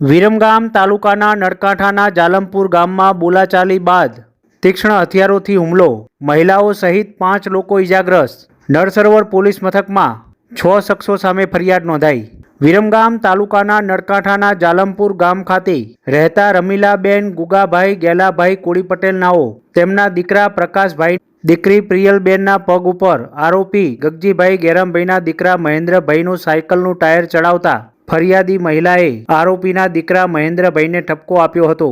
વિરમગામ તાલુકાના નળકાંઠાના જાલમપુર ગામમાં બોલાચાલી બાદ તીક્ષ્ણ હથિયારોથી હુમલો, મહિલાઓ સહિત 5 લોકો ઇજાગ્રસ્ત। નળસરોવર પોલીસ મથકમાં 6 શખ્સો સામે ફરિયાદ નોંધાઈ। વિરમગામ તાલુકાના નળકાંઠાના જાલમપુર ગામ ખાતે રહેતા રમીલાબેન ગુગાભાઈ ગેલાભાઈ કોળી પટેલ નાઓ તેમના દીકરા પ્રકાશભાઈ દીકરી પ્રિયલબેનના પગ ઉપર આરોપી ગગજીભાઈ ગેરામભાઈના દીકરા મહેન્દ્રભાઈનું સાયકલનું ટાયર ચડાવતા ફરિયાદી મહિલાએ આરોપીના દીકરા મહેન્દ્રભાઈને ઠપકો આપ્યો હતો।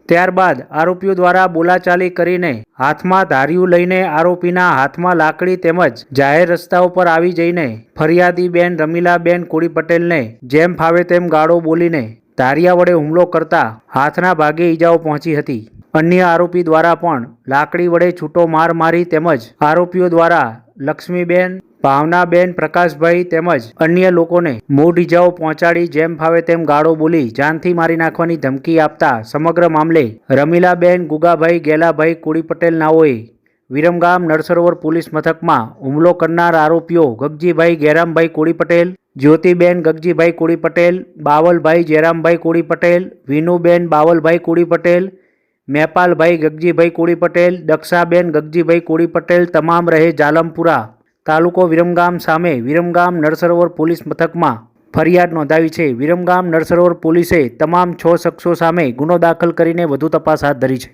ત્યારબાદ આરોપીઓ દ્વારા બોલાચાલી કરીને હાથમાં ધારિયું લઈને આરોપીના હાથમાં લાકડી તેમજ જાહેર રસ્તાઓ પર આવી જઈને ફરિયાદી બેન રમીલાબેન કોળી પટેલને જેમ ફાવે તેમ ગાળો બોલીને ધારિયા વડે હુમલો કરતા હાથના ભાગે ઈજાઓ પહોંચી હતી। અન્ય આરોપી દ્વારા પણ લાકડી વડે છૂટો માર મારી તેમજ આરોપીઓ દ્વારા લક્ષ્મીબેન, ભાવનાબેન, પ્રકાશભાઈ તેમજ અન્ય લોકોને મૂઢ ઈજાઓ પહોંચાડી જેમ ફાવે તેમ ગાળો બોલી જાનથી મારી નાખવાની ધમકી આપતા સમગ્ર મામલે રમીલાબેન ગુગાભાઈ ગેલાભાઈ કોળી પટેલ નાઓએ વિરમગામ નળસરોવર પોલીસ મથકમાં હુમલો કરનાર આરોપીઓ ગગજીભાઈ ગેરામભાઈ કોળી પટેલ, જ્યોતિબેન ગગજીભાઈ કોળી પટેલ, બાવલભાઈ જેરામભાઈ કોળી પટેલ, વિનુબેન બાવલભાઈ કોળી પટેલ, મેપાલભાઈ ગગજીભાઈ કોળી પટેલ, દક્ષાબેન ગગજીભાઈ કોળી પટેલ તમામ રહે જાલમપુરા, તાલુકો વિરમગામ સામે વિરમગામ નળસરોવર પોલીસ મથકમાં ફરિયાદ નોંધાવી છે। વિરમગામ નળસરોવર પોલીસે તમામ 6 શખ્સો સામે ગુનો દાખલ કરીને વધુ તપાસ હાથ ધરી છે।